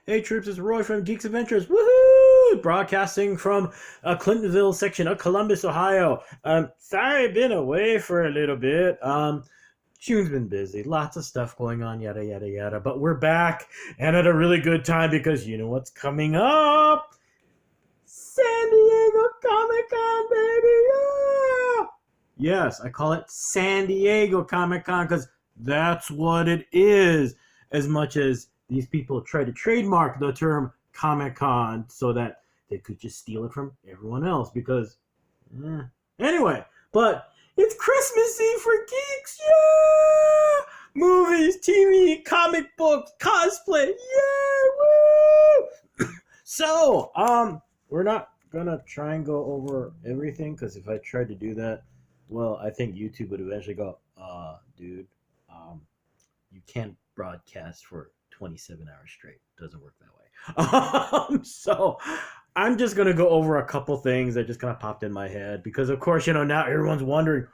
Hey troops, it's Roy from Geeks Adventures. Woohoo! Broadcasting from Clintonville section of Columbus, Ohio. Sorry I've been away for a little bit. June's been busy, lots of stuff going on, yada yada yada. But we're back and at a really good time because you know what's coming up? San Diego Comic-Con, baby! Yeah! Yes, I call it San Diego Comic-Con because that's what it is. As much as these people try to trademark the term Comic-Con so that they could just steal it from everyone else because, anyway, but it's Christmas Eve for geeks, yeah! Movies, TV, comic books, cosplay, yeah, woo! So, we're not gonna try and go over everything because if I tried to do that, well, I think YouTube would eventually go, dude, you can't broadcast for 27 hours straight. Doesn't work that way. So I'm just going to go over a couple things that just kind of popped in my head because, of course, now everyone's wondering,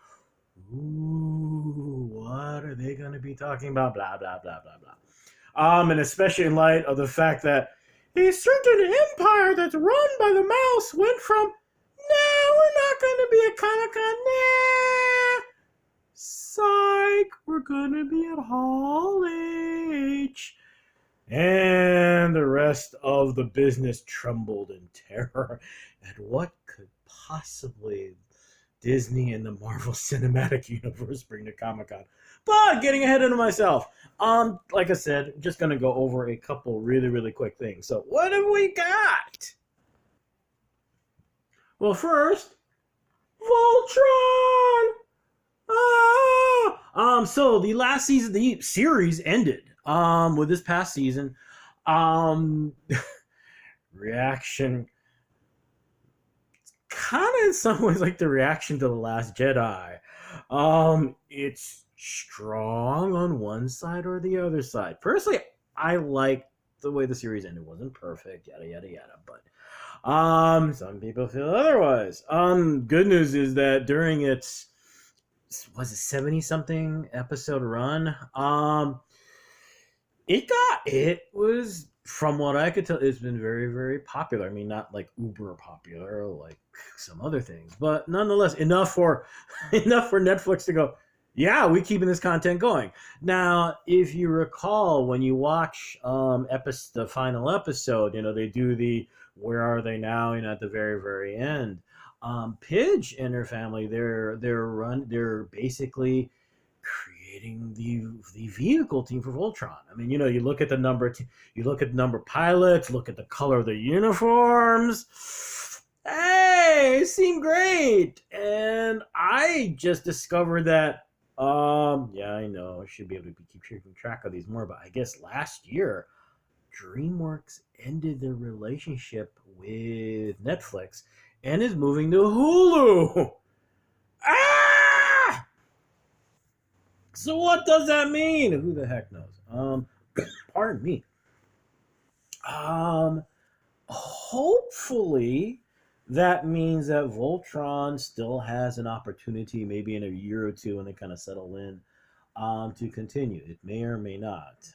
ooh, what are they going to be talking about? Blah, blah, blah, blah, blah. And especially in light of the fact that a certain empire that's run by the mouse went from, nah, we're not going to be at Comic-Con, nah. Psych, we're going to be at Hall H. And the rest of the business trembled in terror at what could possibly Disney and the Marvel Cinematic Universe bring to Comic-Con. But getting ahead of myself, like I said, just going to go over a couple really, really quick things. So what have we got? Well, first, Voltron! So the last season, the series ended with this past season. Reaction kind of in some ways like the reaction to The Last Jedi. It's strong on one side or the other side. Personally, I like the way the series ended. It wasn't perfect, yada yada yada, but some people feel otherwise. Good news is that during its 70 something episode run, it was, from what I could tell, it's been very, very popular. I mean, not like uber popular like some other things, but nonetheless enough for Netflix to go, yeah, we're keeping this content going. Now, if you recall, when you watch the final episode, they do the where are they now, at the very, very end. Pidge and her family, they're basically creating the vehicle team for Voltron. I mean, you look at the number of pilots, look at the color of the uniforms. Hey, it seemed great, and I just discovered that. Yeah, I know I should be able to keep keeping track of these more, but I guess last year, DreamWorks ended their relationship with Netflix and is moving to Hulu. So what does that mean? Who the heck knows? Pardon me. Hopefully that means that Voltron still has an opportunity, maybe in a year or two when they kind of settle in, to continue. It may or may not.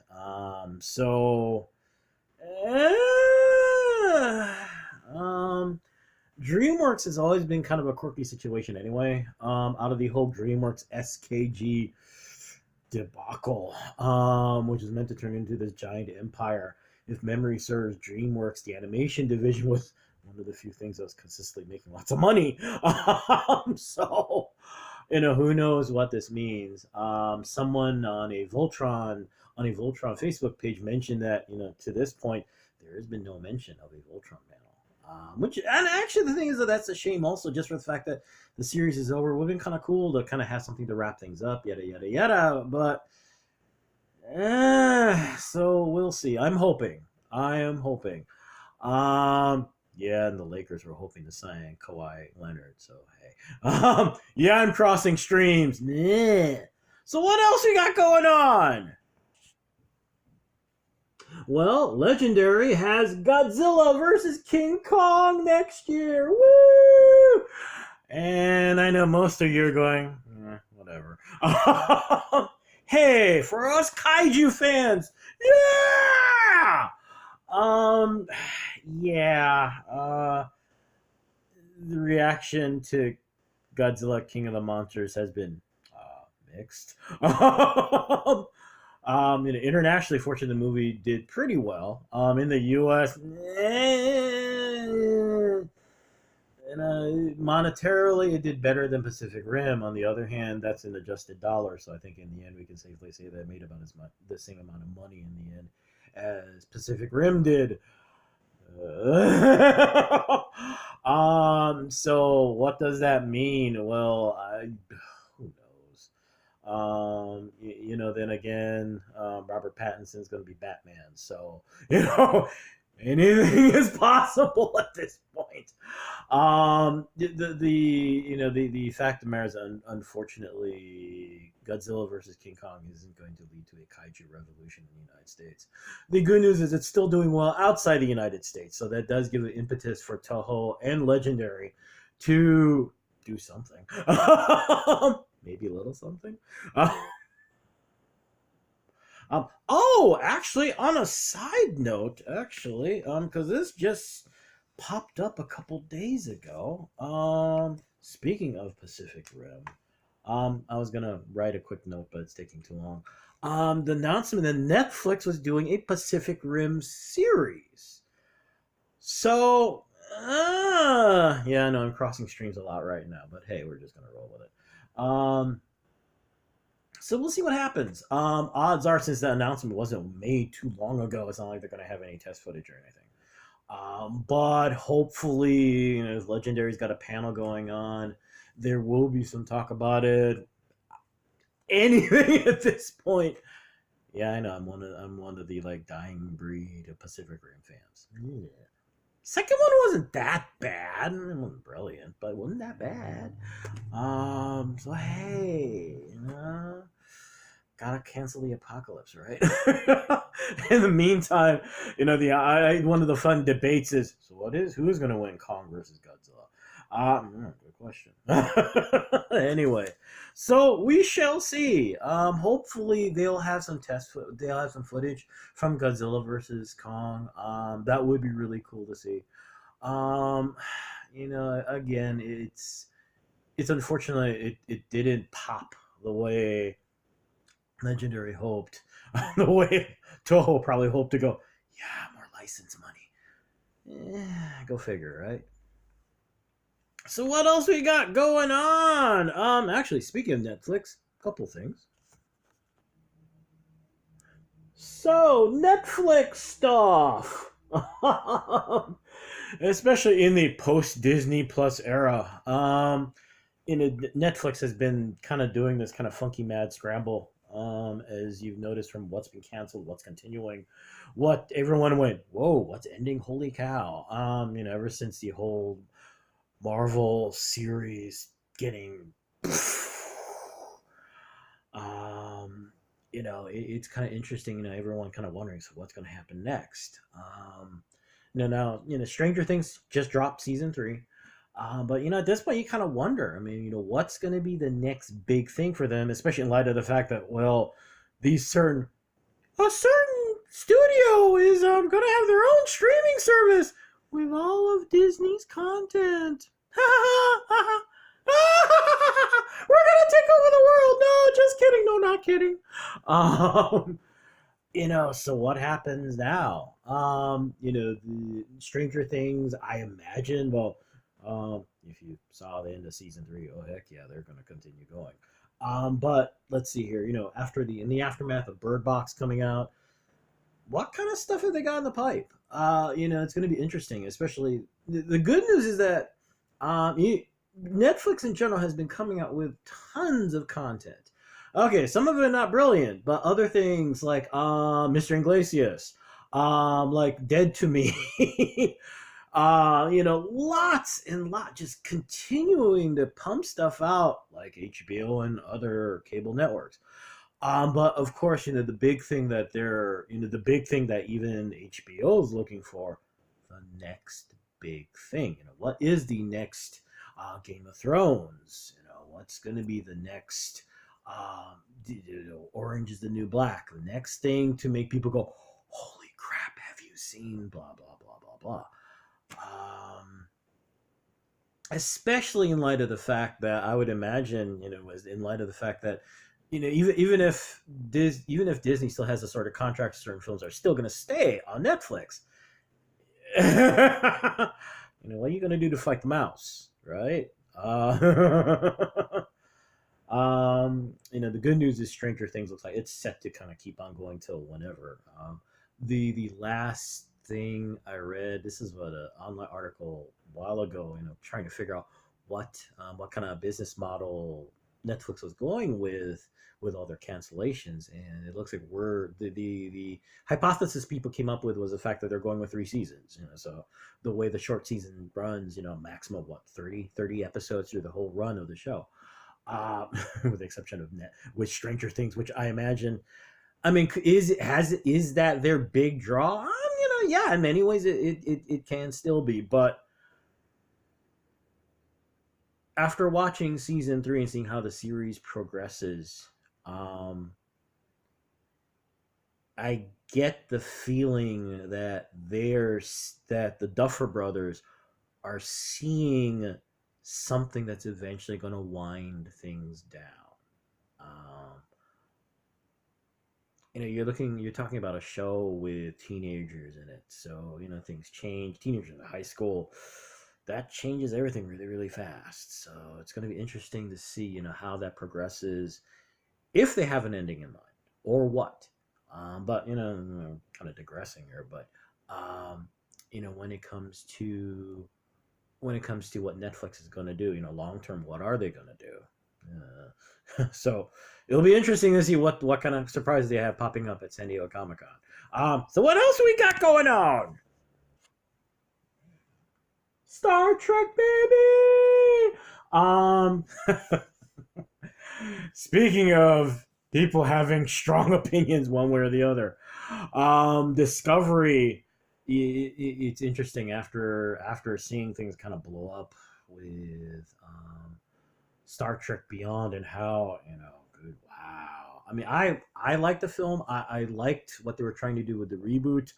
DreamWorks has always been kind of a quirky situation anyway. Out of the whole DreamWorks SKG debacle, which is meant to turn into this giant empire. If memory serves, DreamWorks, the animation division, was one of the few things that was consistently making lots of money. So, who knows what this means. Someone on a Voltron Facebook page mentioned that, to this point, there has been no mention of a Voltron panel. And actually the thing is that's a shame also, just for the fact that the series is over. It would have been kind of cool to kind of have something to wrap things up, yada, yada, yada. But, so we'll see. I am hoping. Yeah, and the Lakers were hoping to sign Kawhi Leonard, so hey. Yeah, I'm crossing streams. Nah. So what else we got going on? Well, Legendary has Godzilla versus King Kong next year. Woo! And I know most of you are going, whatever. Hey, for us kaiju fans, yeah! Yeah. The reaction to Godzilla King of the Monsters has been mixed. Internationally, fortunately, the movie did pretty well. In the U.S., and monetarily, it did better than Pacific Rim. On the other hand, that's an adjusted dollar, so I think in the end, we can safely say that it made about as much the same amount of money in the end as Pacific Rim did. So what does that mean? Well, who knows? Then again, Robert Pattinson's going to be Batman, so anything is possible at this point. The fact of the matter is, unfortunately, Godzilla versus King Kong isn't going to lead to a kaiju revolution in the United States. The good news is it's still doing well outside the United States, so that does give an impetus for Toho and Legendary to do something. Maybe a little something. Actually, on a side note, because this just popped up a couple days ago. Speaking of Pacific Rim, I was gonna write a quick note, but it's taking too long. The announcement that Netflix was doing a Pacific Rim series. So, yeah, I know I'm crossing streams a lot right now, but hey, we're just gonna roll with it. So we'll see what happens. Odds are, since the announcement wasn't made too long ago, it's not like they're going to have any test footage or anything. But hopefully, Legendary's got a panel going on. There will be some talk about it. Anything at this point. Yeah, I know. I'm one of the dying breed of Pacific Rim fans. Yeah. Second one wasn't that bad. It wasn't brilliant, but it wasn't that bad. So hey, gotta cancel the apocalypse, right? In the meantime, one of the fun debates is, so who's gonna win, Kong versus Godzilla? Good question. Anyway, so we shall see. Hopefully they'll have some footage from Godzilla versus Kong. That would be really cool to see. Again, it's unfortunate it didn't pop the way Legendary hoped, the way Toho probably hoped to go. Yeah, more license money. Go figure, right? So what else we got going on? Actually, speaking of Netflix, a couple things. So Netflix stuff, especially in the post Disney Plus era. Netflix has been kind of doing this kind of funky mad scramble. As you've noticed from what's been canceled, what's continuing, what everyone went, whoa, what's ending? Holy cow! Ever since the whole Marvel series getting, it's kind of interesting. Everyone kind of wondering, so what's going to happen next? Now, Stranger Things just dropped season 3. But at this point, you kind of wonder. What's going to be the next big thing for them, especially in light of the fact that, well, a certain studio is going to have their own streaming service with all of Disney's content. We're gonna take over the world. No, just kidding. No, not kidding. So what happens now? The Stranger Things, I imagine. Well, if you saw the end of season 3, oh heck yeah, they're going to continue going. But let's see here. In the aftermath of Bird Box coming out, what kind of stuff have they got in the pipe? It's going to be interesting. Especially the good news is that Netflix in general has been coming out with tons of content. Okay, some of it not brilliant, but other things like Mr. Iglesias, like Dead to Me. Lots and lots, just continuing to pump stuff out like HBO and other cable networks. But of course, the big thing that even HBO is looking for, the next big thing. What is the next Game of Thrones? What's going to be the next Orange is the New Black? The next thing to make people go, holy crap, have you seen blah blah blah blah blah. Especially in light of the fact that I would imagine, in light of the fact that, even if Disney still has a sort of contract, certain films are still going to stay on Netflix. What are you going to do to fight the mouse, right? The good news is Stranger Things looks like it's set to kind of keep on going till whenever. The last thing I read, this is what an online article a while ago, trying to figure out what kind of business model Netflix was going with all their cancellations, and it looks like the hypothesis people came up with was the fact that they're going with 3 seasons. So the way the short season runs, maximum of 30 episodes through the whole run of the show. With the exception of with Stranger Things, which I imagine, is that their big draw? Yeah, in many ways it can still be, but after watching season 3 and seeing how the series progresses, I get the feeling that the Duffer Brothers are seeing something that's eventually going to wind things down. You're talking about a show with teenagers in it, so things change. Teenagers in high school, that changes everything really, really fast. So it's going to be interesting to see, how that progresses, if they have an ending in mind or what. But I'm kind of digressing here. But when it comes to what Netflix is going to do, long term, what are they going to do? So it'll be interesting to see what kind of surprises they have popping up at San Diego Comic-Con. So what else we got going on? Star Trek, baby. Speaking of people having strong opinions one way or the other, Discovery. It's interesting after seeing things kind of blow up with Star Trek Beyond and how good. Wow. I liked the film. I liked what they were trying to do with the reboot.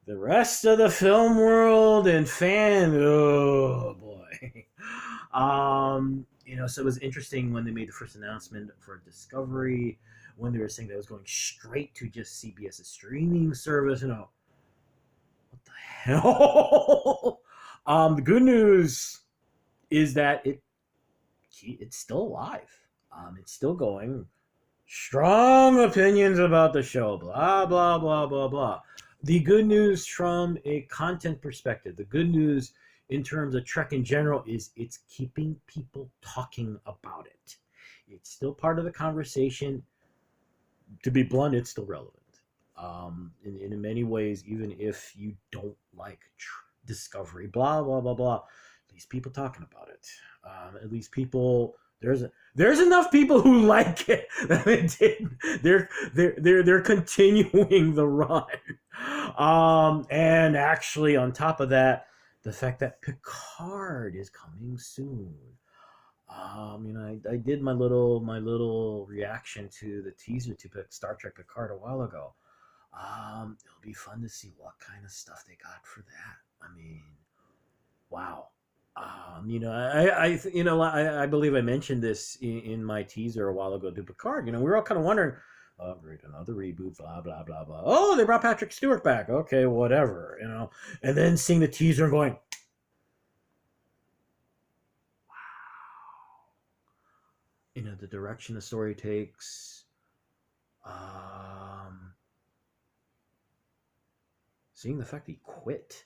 The rest of the film world and oh boy. So it was interesting when they made the first announcement for Discovery, when they were saying that it was going straight to just CBS's streaming service. What the hell? The good news is that it's still alive. It's still going. Strong opinions about the show. Blah blah blah blah blah. The good news from a content perspective, the good news in terms of Trek in general, is it's keeping people talking about it. It's still part of the conversation. To be blunt, it's still relevant. In many ways, even if you don't like Discovery, blah blah blah blah, at least people talking about it. At least people. There's enough people who like it that they're continuing the run. And actually, on top of that, the fact that Picard is coming soon. I did my little reaction to the teaser to Star Trek Picard a while ago. It'll be fun to see what kind of stuff they got for that. Wow. I believe I mentioned this in my teaser a while ago to Picard. We were all kind of wondering, oh, great, another reboot, blah, blah, blah, blah. Oh, they brought Patrick Stewart back. Okay, whatever, And then seeing the teaser and going, wow. The direction the story takes. Seeing the fact that he quit.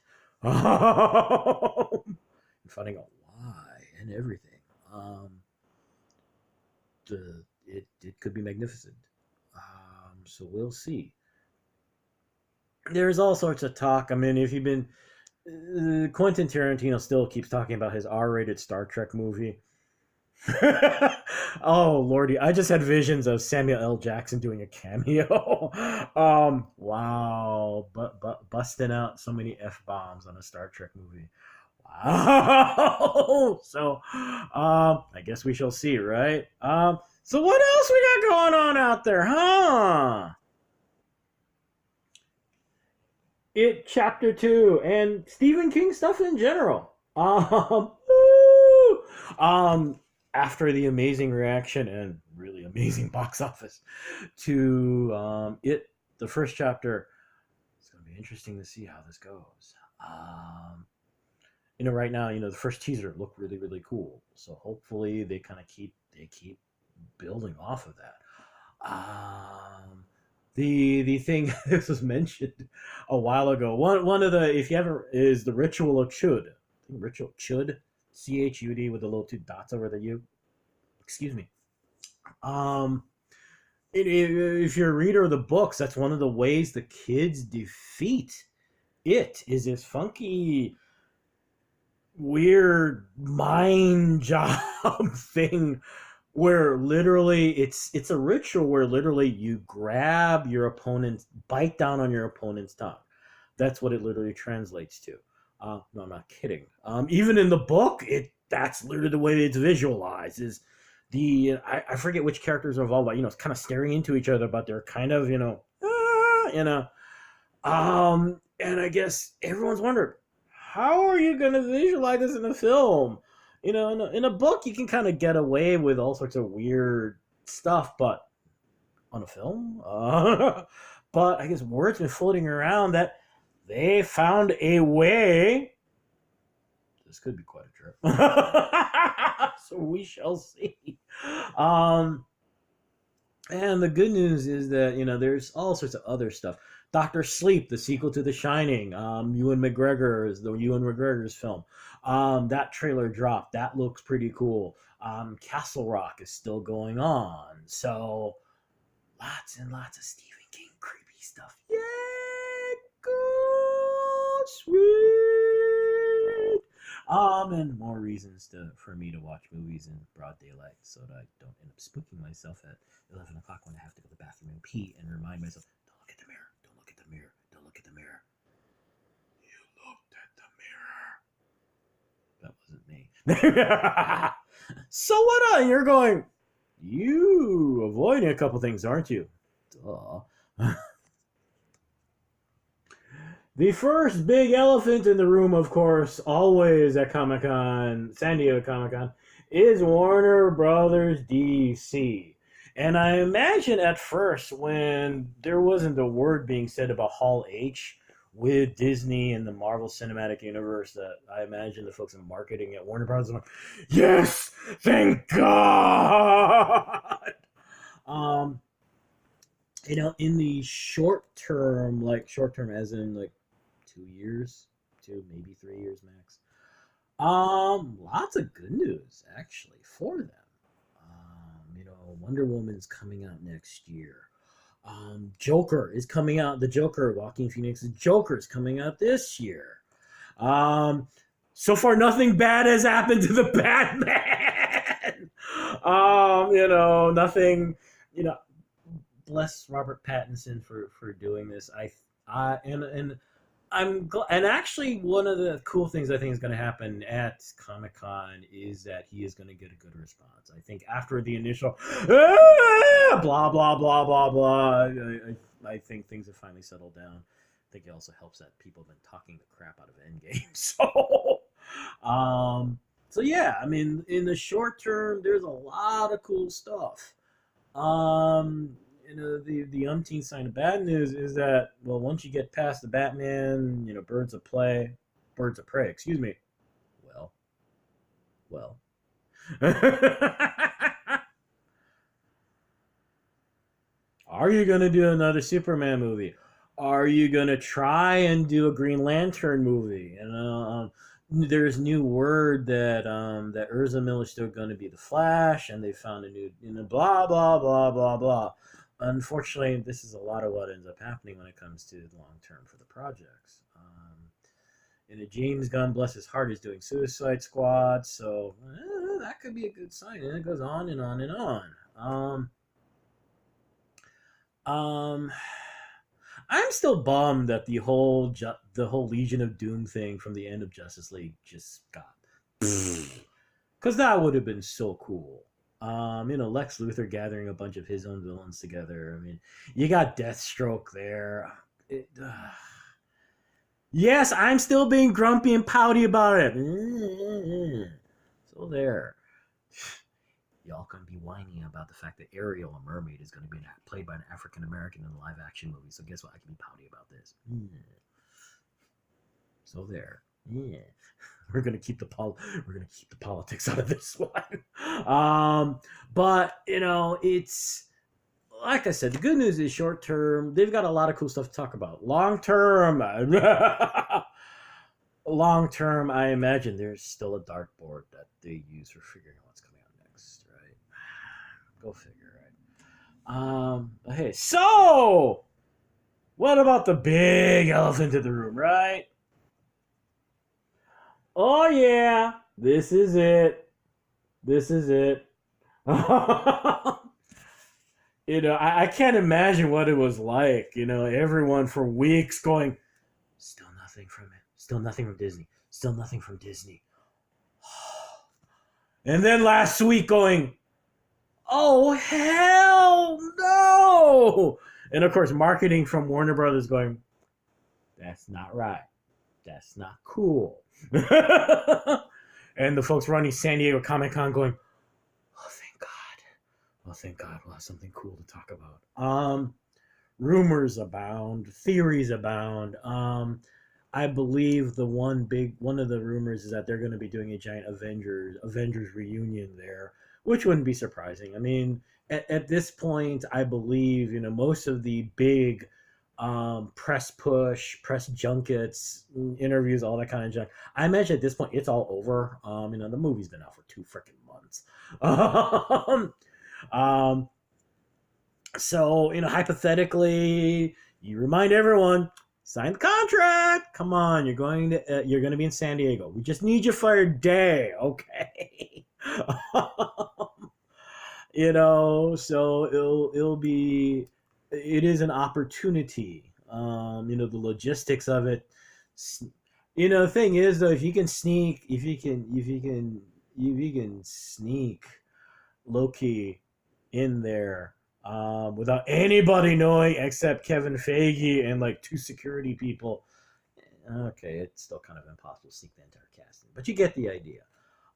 Finding out why and everything. It could be magnificent. So we'll see. There's all sorts of talk. If you've been, Quentin Tarantino still keeps talking about his R-rated Star Trek movie. Oh lordy, I just had visions of Samuel L. Jackson doing a cameo. Wow, but busting out so many F-bombs on a Star Trek movie. Wow. So I guess we shall see, right? So what else we got going on out there, huh? It Chapter 2 and Stephen King stuff in general. Um after the amazing reaction and really amazing box office to it the first chapter, it's going to be interesting to see how this goes. Right now, the first teaser looked really really cool. So hopefully they keep building off of that. The thing this was mentioned a while ago. One of the, if you haven't, is the ritual of Chud. I think ritual Chud, Chud with the little two dots over the U. Excuse me. Um, if you're a reader of the books, that's one of the ways the kids defeat it. Is this funky, weird mind job thing where literally it's a ritual where literally you grab your opponent's, bite down on your opponent's tongue. That's what it literally translates to. No, I'm not kidding. Even in the book, that's literally the way it's visualized. Is I forget which characters are involved, but it's kind of staring into each other, but they're kind of and I guess everyone's wondered, how are you going to visualize this in a film? In a book, you can kind of get away with all sorts of weird stuff, but on a film? But I guess word's been floating around that they found a way. This could be quite a trip. So we shall see. And the good news is that, there's all sorts of other stuff. Doctor Sleep, the sequel to The Shining, Ewan McGregor's film. That trailer dropped. That looks pretty cool. Castle Rock is still going on. So lots and lots of Stephen King creepy stuff. Yeah, good, sweet. And more reasons for me to watch movies in broad daylight so that I don't end up spooking myself at 11 o'clock when I have to go to the bathroom and pee and remind myself, don't look at the mirror, don't look at the mirror, don't look at the mirror. You looked at the mirror. That wasn't me. So what on? You're going, you avoiding a couple things, aren't you? Duh. The first big elephant in the room, of course, always at Comic-Con, San Diego Comic-Con, is Warner Brothers DC. And I imagine at first, when there wasn't a word being said about Hall H with Disney and the Marvel Cinematic Universe, that I imagine the folks in marketing at Warner Brothers are like, yes, thank God! In the short term as in 2 years, 2 maybe 3 years max. Lots of good news actually for them. Wonder Woman's coming out next year. Joker is coming out. The Joker, Joaquin Phoenix's Joker is coming out this year. So far, nothing bad has happened to the Batman. Nothing. Bless Robert Pattinson for doing this. And actually, one of the cool things I think is going to happen at Comic-Con is that he is going to get a good response. I think after the initial blah blah blah blah blah, I think things have finally settled down. I think it also helps that people have been talking the crap out of Endgame. So yeah, I mean, in the short term, there's a lot of cool stuff. The umpteenth sign of bad news is that, well, once you get past the Batman, birds of prey, excuse me. Well. Are you going to do another Superman movie? Are you going to try and do a Green Lantern movie? There's new word that that Urza Miller's still going to be the Flash, and they found a new, blah, blah, blah, blah, blah. Unfortunately, this is a lot of what ends up happening when it comes to the long term for the projects. James Gunn, bless his heart, is doing Suicide Squad, so that could be a good sign. And it goes on and on and on. I'm still bummed that the whole Legion of Doom thing from the end of Justice League just got, because that would have been so cool. Lex Luthor gathering a bunch of his own villains together. I mean, you got Deathstroke there. Yes, I'm still being grumpy and pouty about it. So there. Y'all gonna be whining about the fact that Ariel, a mermaid, is gonna be played by an African American in a live action movie. So guess what? I can be pouty about this. So there. Yeah. We're gonna keep the politics out of this one. But it's like I said, the good news is short term, they've got a lot of cool stuff to talk about. Long term, long term, I imagine there's still a dartboard that they use for figuring out what's coming out next, right? Go figure, right? But hey, so what about the big elephant in the room, right? Oh yeah, this is it. This is it. I can't imagine what it was like. Everyone for weeks going, still nothing from it. Still nothing from Disney. Still nothing from Disney. And then last week going, oh, hell no. And of course, marketing from Warner Brothers going, that's not right. That's not cool. And the folks running San Diego Comic-Con going, oh, thank God. Oh, thank God, we'll have something cool to talk about. Rumors abound, theories abound. I believe one of the rumors is that they're going to be doing a giant Avengers reunion there, which wouldn't be surprising. I mean, at this point, I believe most of the big press push, press junkets, interviews, all that kind of junk. I imagine at this point it's all over. The movie's been out for 2 freaking months. So hypothetically, you remind everyone, sign the contract. Come on, you're going to be in San Diego. We just need you for a day, okay? So it is an opportunity. The logistics of it. The thing is though, if you can sneak low-key in there without anybody knowing except Kevin Feige and like 2 security people, okay, it's still kind of impossible to sneak the entire casting, but you get the idea.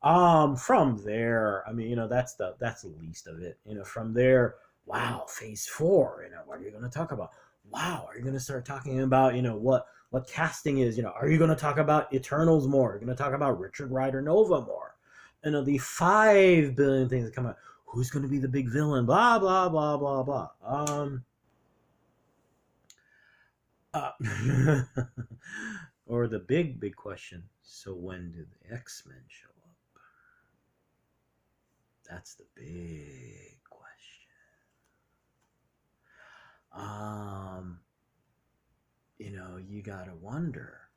From there, I mean, that's the least of it. From there, wow, phase 4, what are you going to talk about? Wow, are you going to start talking about, what casting is? Are you going to talk about Eternals more? Are you going to talk about Richard Rider Nova more? The 5 billion things that come out. Who's going to be the big villain? Blah, blah, blah, blah, blah. Or the big question. So when do the X-Men show up? That's the big question. You gotta wonder.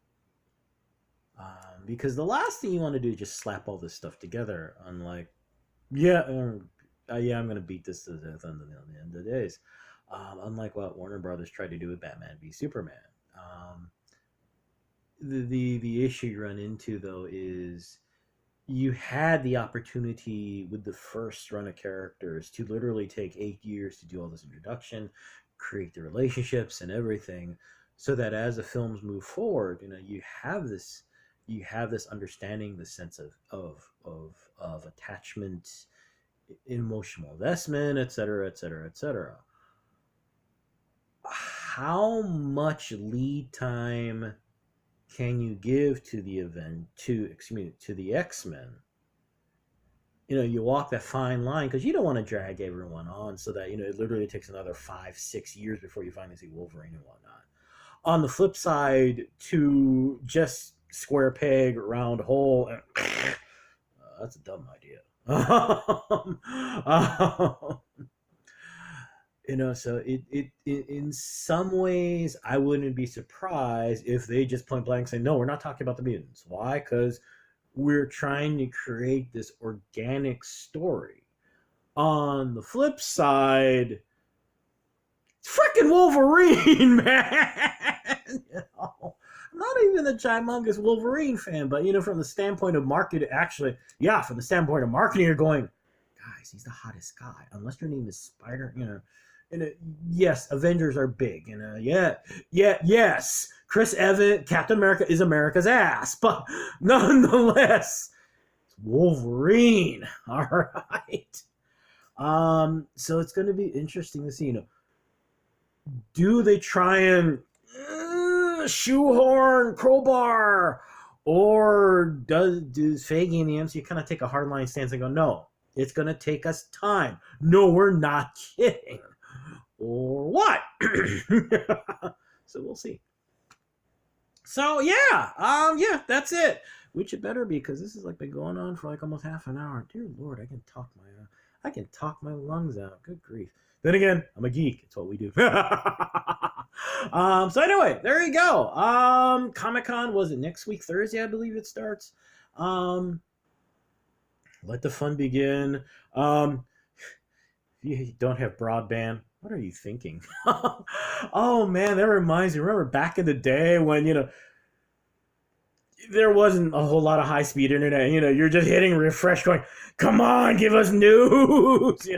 Because the last thing you want to do is just slap all this stuff together on like, I'm gonna beat this to death on the end of the days. Unlike what Warner Brothers tried to do with Batman v Superman. The issue you run into though is you had the opportunity with the first run of characters to literally take 8 years to do all this introduction, create the relationships and everything, so that as the films move forward, you have this understanding, the sense of attachment, emotional investment, etc., etc., etc. How much lead time can you give to the to the X-Men? You walk that fine line because you don't want to drag everyone on so that it literally takes another 5-6 years before you finally see Wolverine and whatnot. On the flip side, to just square peg round hole, that's a dumb idea. So it in some ways, I wouldn't be surprised if they just point blank say, no, we're not talking about the mutants. Why? Because we're trying to create this organic story. On the flip side, freaking Wolverine, man. I'm not even a gymongous Wolverine fan, but from the standpoint of marketing, actually, from the standpoint of marketing, you're going, guys, he's the hottest guy. Unless your name is Spider, yes, Avengers are big, yes, Chris Evans, Captain America is America's ass, but nonetheless, Wolverine. All right. So it's going to be interesting to see. Do they try and shoehorn crowbar, or does Feige and the MCU kind of take a hardline stance and go, no, it's going to take us time. No, we're not kidding. Or what? So we'll see. So yeah, that's it. Which it better be, because this has been going on for almost half an hour. Dear Lord, I can talk my lungs out. Good grief. Then again, I'm a geek. It's what we do. So anyway, there you go. Comic-Con, was it next week, Thursday, I believe it starts. Let the fun begin. If you don't have broadband, what are you thinking? Oh man, that reminds me. Remember back in the day when, there wasn't a whole lot of high-speed internet. You're just hitting refresh going, come on, give us news,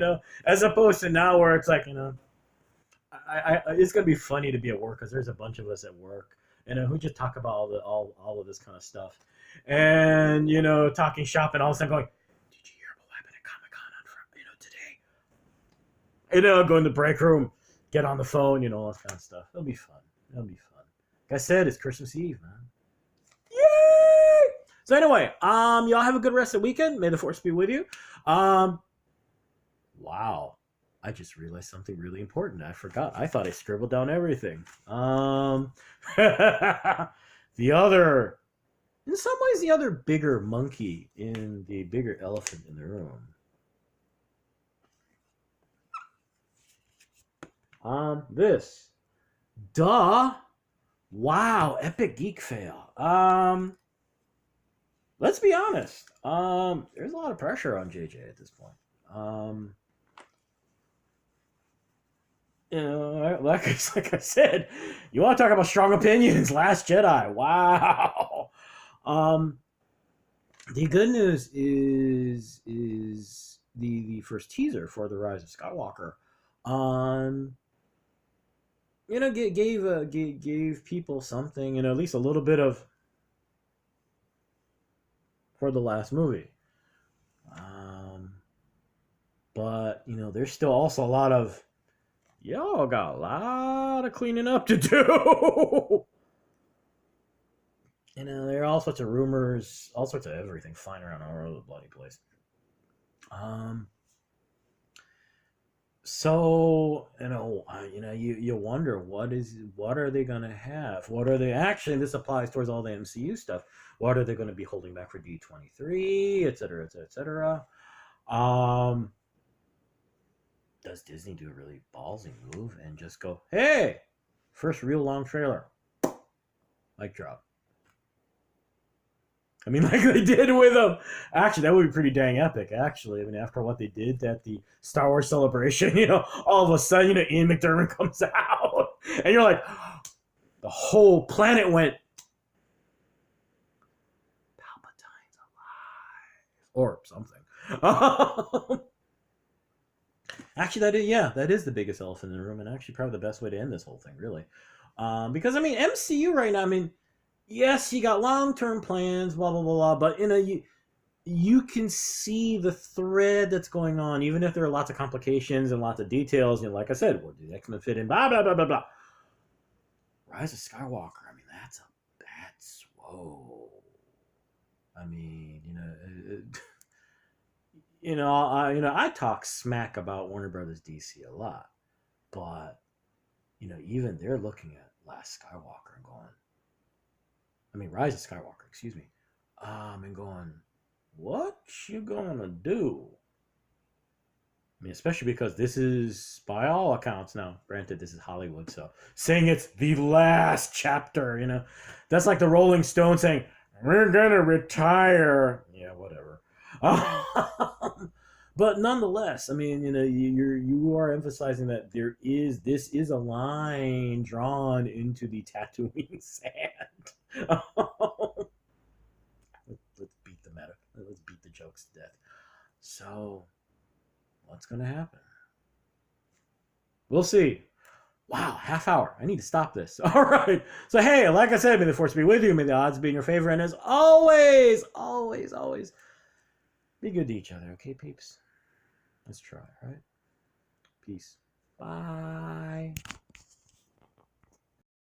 as opposed to now where it's it's going to be funny to be at work because there's a bunch of us at work, who just talk about all of this kind of stuff. And, talking shop and all of a sudden going, did you hear what happened at Comic-Con today? Go in the break room, get on the phone, all that kind of stuff. It'll be fun. Like I said, it's Christmas Eve, man. Yay! So anyway, y'all have a good rest of the weekend. May the force be with you. Wow. I just realized something really important. I forgot. I thought I scribbled down everything. In some ways, the other bigger monkey in the bigger elephant in the room. This. Duh. Wow, epic geek fail. Let's be honest. There's a lot of pressure on JJ at this point. Like I said, you want to talk about strong opinions? Last Jedi. Wow. The good news is the first teaser for The Rise of Skywalker. Gave people something, at least a little bit of for the last movie. But there's still also a lot of y'all got a lot of cleaning up to do. There are all sorts of rumors, all sorts of everything flying around all over the bloody place. So you wonder what are they gonna have? What are they actually? This applies towards all the MCU stuff. What are they going to be holding back for D23, et cetera, et cetera, et cetera? Does Disney do a really ballsy move and just go, hey, first real long trailer, mic drop? I mean, like they did with them. Actually, that would be pretty dang epic, actually. I mean, after what they did at the Star Wars Celebration, all of a sudden, Ian McDiarmid comes out. And you're like, the whole planet went, Palpatine's alive. Or something. Actually, that is the biggest elephant in the room. And actually probably the best way to end this whole thing, really. Because, MCU right now, yes, you got long-term plans, blah, blah, blah, blah, but, you can see the thread that's going on, even if there are lots of complications and lots of details. Like I said, where do X-Men fit in, blah, blah, blah, blah, blah. Rise of Skywalker, that's, whoa. I talk smack about Warner Brothers DC a lot, but, even they're looking at Last Skywalker and going, Rise of Skywalker, excuse me. And going, what you gonna do? Especially because this is, by all accounts now, granted, this is Hollywood, so saying it's the last chapter, that's like the Rolling Stones saying, we're gonna retire. Yeah, whatever. But nonetheless, you are emphasizing that this is a line drawn into the Tatooine sand. Let's beat the meta. Let's beat the jokes to death. So, what's going to happen? We'll see. Wow, half hour. I need to stop this. All right. So, hey, like I said, may the force be with you. May the odds be in your favor. And as always, always, always, be good to each other. Okay, peeps? Let's try, all right? Peace. Bye.